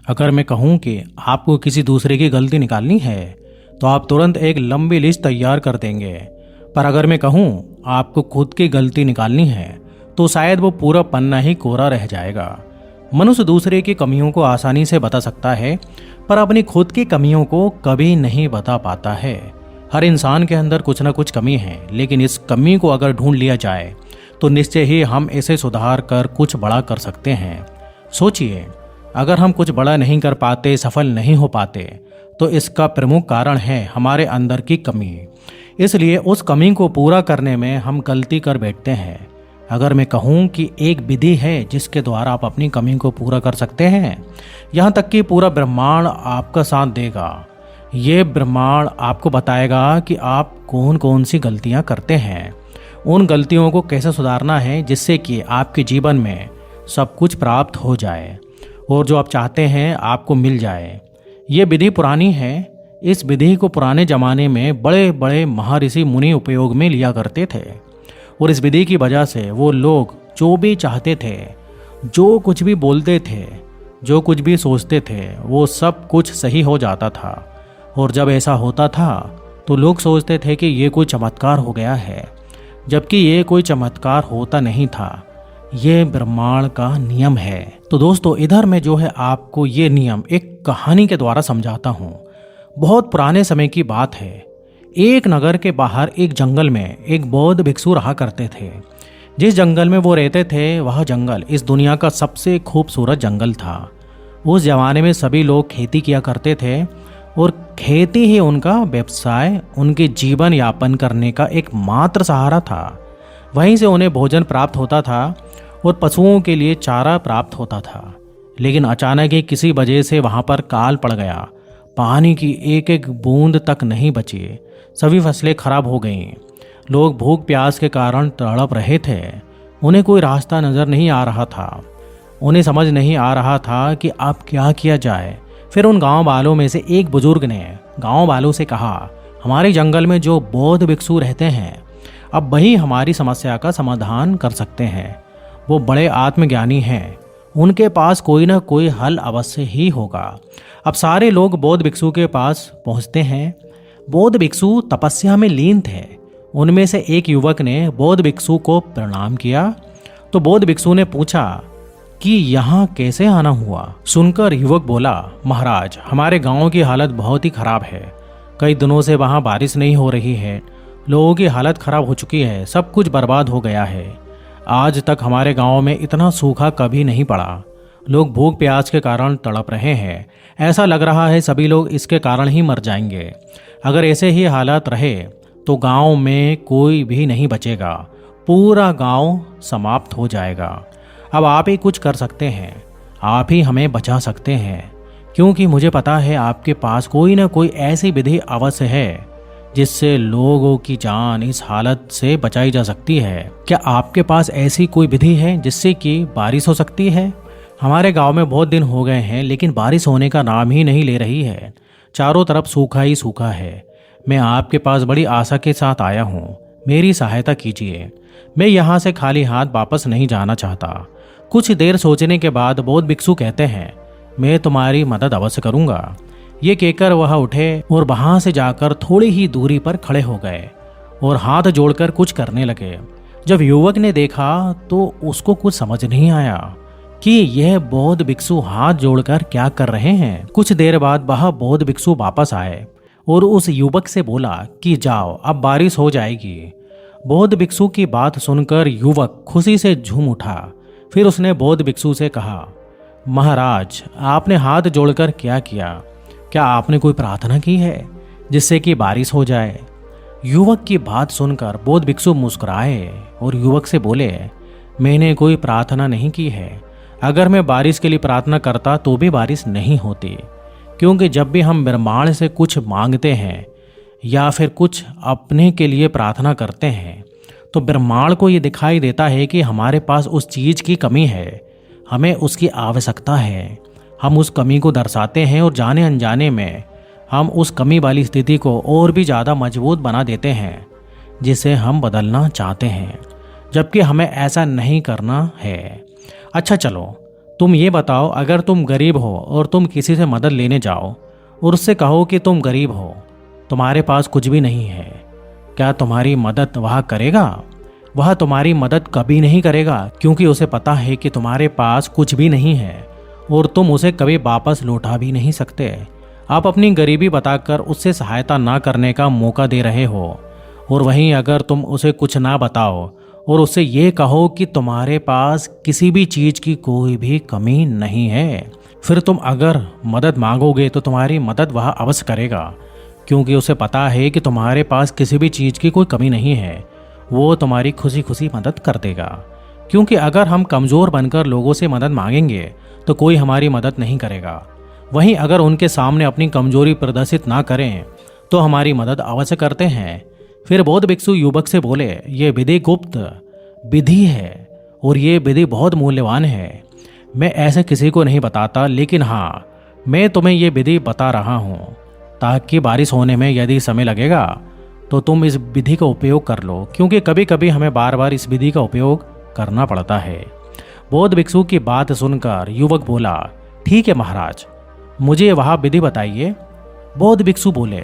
अगर मैं कहूँ कि आपको किसी दूसरे की गलती निकालनी है तो आप तुरंत एक लंबी लिस्ट तैयार कर देंगे। पर अगर मैं कहूँ आपको खुद की गलती निकालनी है तो शायद वो पूरा पन्ना ही कोरा रह जाएगा। मनुष्य दूसरे की कमियों को आसानी से बता सकता है पर अपनी खुद की कमियों को कभी नहीं बता पाता है। हर इंसान के अंदर कुछ ना कुछ कमी है, लेकिन इस कमी को अगर ढूंढ लिया जाए तो निश्चय ही हम इसे सुधार कर कुछ बड़ा कर सकते हैं। सोचिए, अगर हम कुछ बड़ा नहीं कर पाते, सफल नहीं हो पाते, तो इसका प्रमुख कारण है हमारे अंदर की कमी। इसलिए उस कमी को पूरा करने में हम गलती कर बैठते हैं। अगर मैं कहूँ कि एक विधि है जिसके द्वारा आप अपनी कमी को पूरा कर सकते हैं, यहाँ तक कि पूरा ब्रह्मांड आपका साथ देगा। ये ब्रह्मांड आपको बताएगा कि आप कौन कौन सी गलतियाँ करते हैं, उन गलतियों को कैसे सुधारना है जिससे कि आपके जीवन में सब कुछ प्राप्त हो जाए और जो आप चाहते हैं आपको मिल जाए। ये विधि पुरानी है। इस विधि को पुराने ज़माने में बड़े बड़े महर्षि मुनि उपयोग में लिया करते थे और इस विधि की वजह से वो लोग जो भी चाहते थे, जो कुछ भी बोलते थे, जो कुछ भी सोचते थे, वो सब कुछ सही हो जाता था। और जब ऐसा होता था तो लोग सोचते थे कि ये कोई चमत्कार हो गया है, जबकि ये कोई चमत्कार होता नहीं था। ये ब्रह्मांड का नियम है। तो दोस्तों, इधर मैं जो है आपको ये नियम एक कहानी के द्वारा समझाता हूँ। बहुत पुराने समय की बात है। एक नगर के बाहर एक जंगल में एक बौद्ध भिक्षु रहा करते थे। जिस जंगल में वो रहते थे वह जंगल इस दुनिया का सबसे खूबसूरत जंगल था। उस जमाने में सभी लोग खेती किया करते थे और खेती ही उनका व्यवसाय, उनके जीवन यापन करने का एकमात्र सहारा था। वहीं से उन्हें भोजन प्राप्त होता था और पशुओं के लिए चारा प्राप्त होता था। लेकिन अचानक ही किसी वजह से वहां पर काल पड़ गया। पानी की एक एक बूंद तक नहीं बची। सभी फसलें खराब हो गईं। लोग भूख प्यास के कारण तड़प रहे थे। उन्हें कोई रास्ता नजर नहीं आ रहा था। उन्हें समझ नहीं आ रहा था कि अब क्या किया जाए। फिर उन गांव वालों में से एक बुजुर्ग ने गांव वालों से कहा, हमारे जंगल में जो बौद्ध भिक्षु रहते हैं, अब वही हमारी समस्या का समाधान कर सकते हैं। वो बड़े आत्मज्ञानी हैं, उनके पास कोई ना कोई हल अवश्य ही होगा। अब सारे लोग बौद्ध भिक्षु के पास पहुंचते हैं। बौद्ध भिक्षु तपस्या में लीन थे। उनमें से एक युवक ने बौद्ध भिक्षु को प्रणाम किया तो बौद्ध भिक्षु ने पूछा कि यहाँ कैसे आना हुआ। सुनकर युवक बोला, महाराज, हमारे गांव की हालत बहुत ही खराब है। कई दिनों से वहाँ बारिश नहीं हो रही है। लोगों की हालत खराब हो चुकी है। सब कुछ बर्बाद हो गया है। आज तक हमारे गांव में इतना सूखा कभी नहीं पड़ा। लोग भूख प्यास के कारण तड़प रहे हैं। ऐसा लग रहा है सभी लोग इसके कारण ही मर जाएंगे। अगर ऐसे ही हालात रहे तो गांव में कोई भी नहीं बचेगा। पूरा गांव समाप्त हो जाएगा। अब आप ही कुछ कर सकते हैं। आप ही हमें बचा सकते हैं, क्योंकि मुझे पता है आपके पास कोई ना कोई ऐसी विधि अवश्य है जिससे लोगों की जान इस हालत से बचाई जा सकती है। क्या आपके पास ऐसी कोई विधि है जिससे कि बारिश हो सकती है? हमारे गांव में बहुत दिन हो गए हैं लेकिन बारिश होने का नाम ही नहीं ले रही है। चारों तरफ सूखा ही सूखा है। मैं आपके पास बड़ी आशा के साथ आया हूँ। मेरी सहायता कीजिए। मैं यहाँ से खाली हाथ वापस नहीं जाना चाहता। कुछ देर सोचने के बाद बौद्ध भिक्षु कहते हैं, मैं तुम्हारी मदद अवश्य करूँगा। ये कहकर वह उठे और वहां से जाकर थोड़ी ही दूरी पर खड़े हो गए और हाथ जोड़कर कुछ करने लगे। जब युवक ने देखा तो उसको कुछ समझ नहीं आया कि यह बौद्ध भिक्षु हाथ जोड़कर क्या कर रहे हैं। कुछ देर बाद वह बौद्ध भिक्षु वापस आए और उस युवक से बोला कि जाओ, अब बारिश हो जाएगी। बौद्ध भिक्षु की बात सुनकर युवक खुशी से झूम उठा। फिर उसने बौद्ध भिक्षु से कहा, महाराज, आपने हाथ जोड़कर क्या किया? क्या आपने कोई प्रार्थना की है जिससे कि बारिश हो जाए? युवक की बात सुनकर बौद्ध भिक्षु मुस्कुराए और युवक से बोले, मैंने कोई प्रार्थना नहीं की है। अगर मैं बारिश के लिए प्रार्थना करता तो भी बारिश नहीं होती, क्योंकि जब भी हम ब्रह्मांड से कुछ मांगते हैं या फिर कुछ अपने के लिए प्रार्थना करते हैं तो ब्रह्मांड को ये दिखाई देता है कि हमारे पास उस चीज़ की कमी है, हमें उसकी आवश्यकता है। हम उस कमी को दर्शाते हैं और जाने अनजाने में हम उस कमी वाली स्थिति को और भी ज़्यादा मजबूत बना देते हैं जिसे हम बदलना चाहते हैं, जबकि हमें ऐसा नहीं करना है। अच्छा चलो, तुम ये बताओ, अगर तुम गरीब हो और तुम किसी से मदद लेने जाओ और उससे कहो कि तुम गरीब हो, तुम्हारे पास कुछ भी नहीं है, क्या तुम्हारी मदद वह करेगा? वह तुम्हारी मदद कभी नहीं करेगा, क्योंकि उसे पता है कि तुम्हारे पास कुछ भी नहीं है और तुम उसे कभी वापस लौटा भी नहीं सकते। आप अपनी गरीबी बताकर उससे सहायता ना करने का मौका दे रहे हो, और वहीं अगर तुम उसे कुछ ना बताओ और उससे ये कहो कि तुम्हारे पास किसी भी चीज़ की कोई भी कमी नहीं है, फिर तुम अगर मदद मांगोगे तो तुम्हारी मदद वह अवश्य करेगा, क्योंकि उसे पता है कि तुम्हारे पास किसी भी चीज़ की कोई कमी नहीं है। वो तुम्हारी खुशी खुशी मदद कर देगा, क्योंकि अगर हम कमज़ोर बनकर लोगों से मदद मांगेंगे तो कोई हमारी मदद नहीं करेगा। वहीं अगर उनके सामने अपनी कमजोरी प्रदर्शित ना करें तो हमारी मदद अवश्य करते हैं। फिर बौद्ध भिक्षु युवक से बोले, ये विधि गुप्त विधि है और ये विधि बहुत मूल्यवान है। मैं ऐसे किसी को नहीं बताता, लेकिन हाँ, मैं तुम्हें ये विधि बता रहा हूँ ताकि बारिश होने में यदि समय लगेगा तो तुम इस विधि का उपयोग कर लो, क्योंकि कभी कभी हमें बार बार इस विधि का उपयोग करना पड़ता है। बौद्ध भिक्षु की बात सुनकर युवक बोला, ठीक है महाराज, मुझे वह विधि बताइए। बौद्ध भिक्षु बोले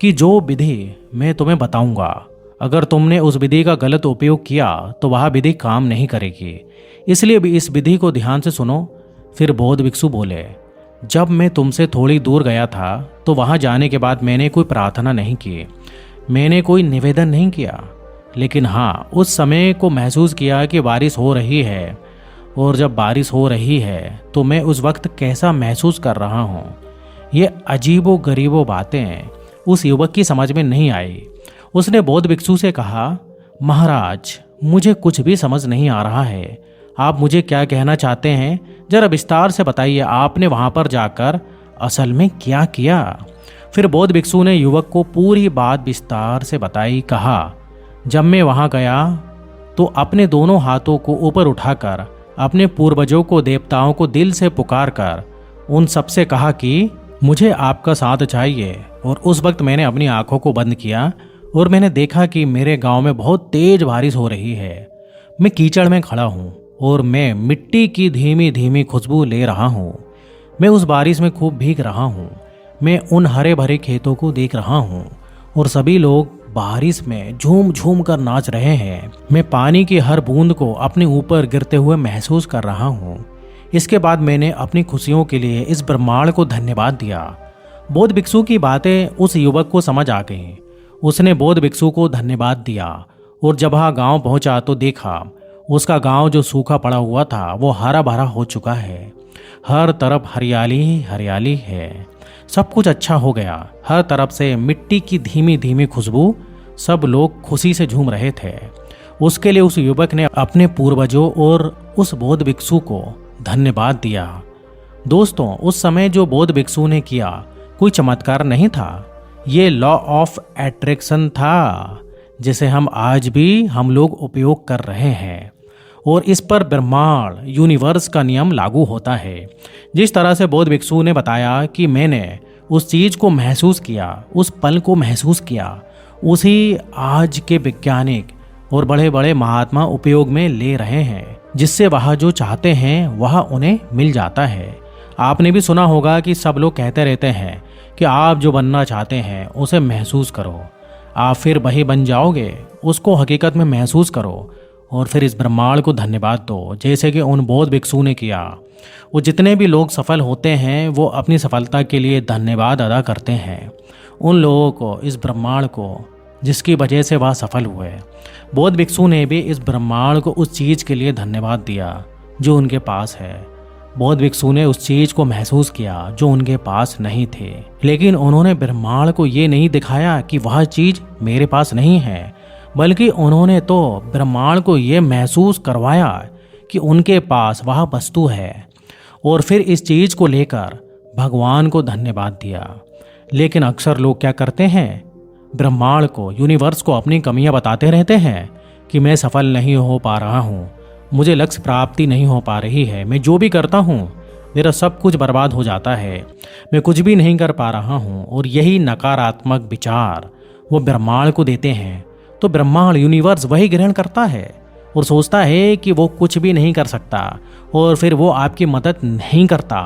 कि जो विधि मैं तुम्हें बताऊंगा, अगर तुमने उस विधि का गलत उपयोग किया तो वह विधि काम नहीं करेगी, इसलिए भी इस विधि को ध्यान से सुनो। फिर बौद्ध भिक्षु बोले, जब मैं तुमसे थोड़ी दूर गया था तो वहां जाने के बाद मैंने कोई प्रार्थना नहीं की, मैंने कोई निवेदन नहीं किया, लेकिन हाँ, उस समय को महसूस किया कि बारिश हो रही है, और जब बारिश हो रही है तो मैं उस वक्त कैसा महसूस कर रहा हूँ। ये अजीबो गरीबो बातें उस युवक की समझ में नहीं आई। उसने बौद्ध भिक्षु से कहा, महाराज, मुझे कुछ भी समझ नहीं आ रहा है, आप मुझे क्या कहना चाहते हैं, जरा विस्तार से बताइए, आपने वहां पर जाकर असल में क्या किया? फिर बौद्ध भिक्षु ने युवक को पूरी बात विस्तार से बताई। कहा, जब मैं वहां गया तो अपने दोनों हाथों को ऊपर उठाकर अपने पूर्वजों को, देवताओं को दिल से पुकार कर उन सबसे कहा कि मुझे आपका साथ चाहिए। और उस वक्त मैंने अपनी आंखों को बंद किया और मैंने देखा कि मेरे गांव में बहुत तेज बारिश हो रही है। मैं कीचड़ में खड़ा हूँ और मैं मिट्टी की धीमी धीमी खुशबू ले रहा हूँ। मैं उस बारिश में खूब भीग रहा हूँ। मैं उन हरे भरे खेतों को देख रहा हूँ और सभी लोग बारिश में झूम झूम कर नाच रहे हैं। मैं पानी की हर बूंद को अपने ऊपर गिरते हुए महसूस कर रहा हूँ। इसके बाद मैंने अपनी खुशियों के लिए इस ब्रह्मांड को धन्यवाद दिया। बौद्ध भिक्षु की बातें उस युवक को समझ आ गईं। उसने बौद्ध भिक्षु को धन्यवाद दिया और जब वह गांव पहुंचा तो देखा उसका गांव जो सूखा पड़ा हुआ था वो हरा भरा हो चुका है। हर तरफ हरियाली ही हरियाली है। सब कुछ अच्छा हो गया। हर तरफ से मिट्टी की धीमी धीमी खुशबू, सब लोग खुशी से झूम रहे थे। उसके लिए उस युवक ने अपने पूर्वजों और उस बौद्ध भिक्षु को धन्यवाद दिया। दोस्तों, उस समय जो बौद्ध भिक्षु ने किया कोई चमत्कार नहीं था, ये लॉ ऑफ अट्रैक्शन था, जिसे हम लोग उपयोग कर रहे हैं और इस पर ब्रह्मांड यूनिवर्स का नियम लागू होता है। जिस तरह से बौद्ध भिक्षु ने बताया कि मैंने उस चीज़ को महसूस किया, उस पल को महसूस किया, उसी आज के वैज्ञानिक और बड़े बड़े महात्मा उपयोग में ले रहे हैं, जिससे वह जो चाहते हैं वह उन्हें मिल जाता है। आपने भी सुना होगा कि सब लोग कहते रहते हैं कि आप जो बनना चाहते हैं उसे महसूस करो, आप फिर वही बन जाओगे। उसको हकीकत में महसूस करो और फिर इस ब्रह्मांड को धन्यवाद दो, जैसे कि उन बौद्ध भिक्षु ने किया। वो जितने भी लोग सफल होते हैं वो अपनी सफलता के लिए धन्यवाद अदा करते हैं उन लोगों को, इस ब्रह्मांड को, जिसकी वजह से वह सफल हुए। बौद्ध भिक्षु ने भी इस ब्रह्मांड को उस चीज़ के लिए धन्यवाद दिया जो उनके पास है। बौद्ध भिक्षु ने उस चीज़ को महसूस किया जो उनके पास नहीं थे, लेकिन उन्होंने ब्रह्मांड को ये नहीं दिखाया कि वह चीज़ मेरे पास नहीं है, बल्कि उन्होंने तो ब्रह्मांड को ये महसूस करवाया कि उनके पास वह वस्तु है और फिर इस चीज़ को लेकर भगवान को धन्यवाद दिया। लेकिन अक्सर लोग क्या करते हैं, ब्रह्मांड को, यूनिवर्स को अपनी कमियां बताते रहते हैं कि मैं सफल नहीं हो पा रहा हूँ, मुझे लक्ष्य प्राप्ति नहीं हो पा रही है, मैं जो भी करता हूँ मेरा सब कुछ बर्बाद हो जाता है, मैं कुछ भी नहीं कर पा रहा हूँ। और यही नकारात्मक विचार वो ब्रह्मांड को देते हैं तो ब्रह्मांड, यूनिवर्स वही ग्रहण करता है और सोचता है कि वो कुछ भी नहीं कर सकता और फिर वो आपकी मदद नहीं करता।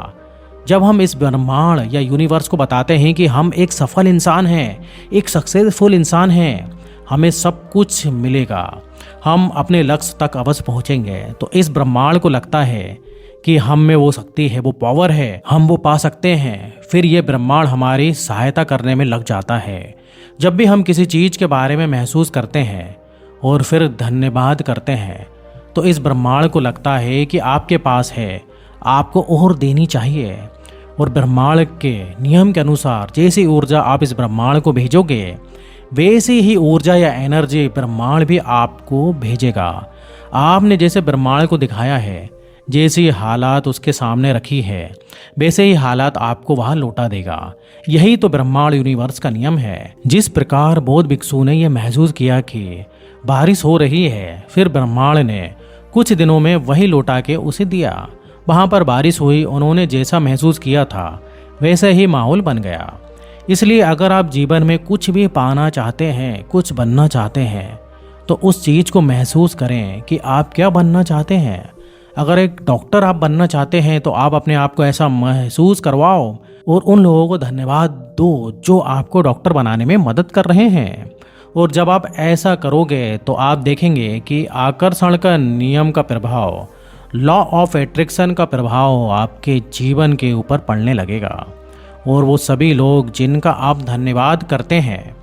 जब हम इस ब्रह्मांड या यूनिवर्स को बताते हैं कि हम एक सफल इंसान हैं, एक सक्सेसफुल इंसान हैं, हमें सब कुछ मिलेगा, हम अपने लक्ष्य तक अवश्य पहुंचेंगे, तो इस ब्रह्मांड को लगता है कि हम में वो शक्ति है, वो पावर है, हम वो पा सकते हैं। फिर ये ब्रह्मांड हमारी सहायता करने में लग जाता है। जब भी हम किसी चीज़ के बारे में महसूस करते हैं और फिर धन्यवाद करते हैं, तो इस ब्रह्मांड को लगता है कि आपके पास है, आपको और देनी चाहिए। और ब्रह्मांड के नियम के अनुसार जैसी ऊर्जा आप इस ब्रह्मांड को भेजोगे, वैसी ही ऊर्जा या एनर्जी ब्रह्मांड भी आपको भेजेगा। आपने जैसे ब्रह्मांड को दिखाया है, जैसी हालात उसके सामने रखी है, वैसे ही हालात आपको वहां लौटा देगा। यही तो ब्रह्मांड यूनिवर्स का नियम है। जिस प्रकार बौद्ध भिक्षु ने यह महसूस किया कि बारिश हो रही है, फिर ब्रह्मांड ने कुछ दिनों में वही लौटा के उसे दिया। वहां पर बारिश हुई, उन्होंने जैसा महसूस किया था वैसे ही माहौल बन गया। इसलिए अगर आप जीवन में कुछ भी पाना चाहते हैं, कुछ बनना चाहते हैं, तो उस चीज को महसूस करें कि आप क्या बनना चाहते हैं। अगर एक डॉक्टर आप बनना चाहते हैं, तो आप अपने आप को ऐसा महसूस करवाओ और उन लोगों को धन्यवाद दो जो आपको डॉक्टर बनाने में मदद कर रहे हैं। और जब आप ऐसा करोगे तो आप देखेंगे कि आकर्षण का नियम का प्रभाव, लॉ ऑफ एट्रैक्शन का प्रभाव आपके जीवन के ऊपर पड़ने लगेगा। और वो सभी लोग जिनका आप धन्यवाद करते हैं,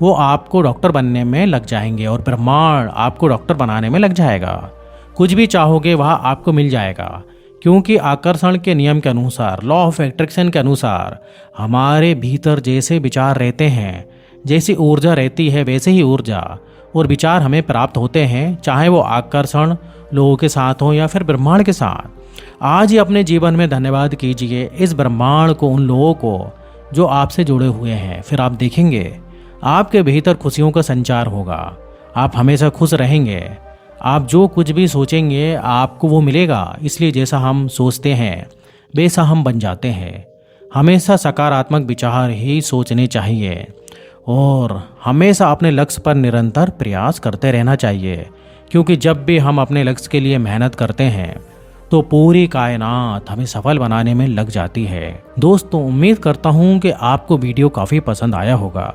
वो आपको डॉक्टर बनने में लग जाएंगे और ब्रह्मांड आपको डॉक्टर बनाने में लग जाएगा। कुछ भी चाहोगे वह आपको मिल जाएगा, क्योंकि आकर्षण के नियम के अनुसार, लॉ ऑफ एट्रैक्शन के अनुसार, हमारे भीतर जैसे विचार रहते हैं, जैसी ऊर्जा रहती है, वैसे ही ऊर्जा और विचार हमें प्राप्त होते हैं, चाहे वो आकर्षण लोगों के साथ हो या फिर ब्रह्मांड के साथ। आज ही अपने जीवन में धन्यवाद कीजिए इस ब्रह्मांड को, उन लोगों को जो आपसे जुड़े हुए हैं। फिर आप देखेंगे आपके भीतर खुशियों का संचार होगा, आप हमेशा खुश रहेंगे। आप जो कुछ भी सोचेंगे आपको वो मिलेगा। इसलिए जैसा हम सोचते हैं वैसा हम बन जाते हैं। हमेशा सकारात्मक विचार ही सोचने चाहिए और हमेशा अपने लक्ष्य पर निरंतर प्रयास करते रहना चाहिए, क्योंकि जब भी हम अपने लक्ष्य के लिए मेहनत करते हैं तो पूरी कायनात हमें सफल बनाने में लग जाती है। दोस्तों, उम्मीद करता हूँ कि आपको वीडियो काफ़ी पसंद आया होगा।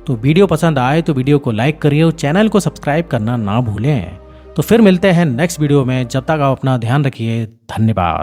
तो वीडियो पसंद आए तो वीडियो को लाइक करिए और चैनल को सब्सक्राइब करना ना भूलें। तो फिर मिलते हैं नेक्स्ट वीडियो में। जब तक आप अपना ध्यान रखिए। धन्यवाद।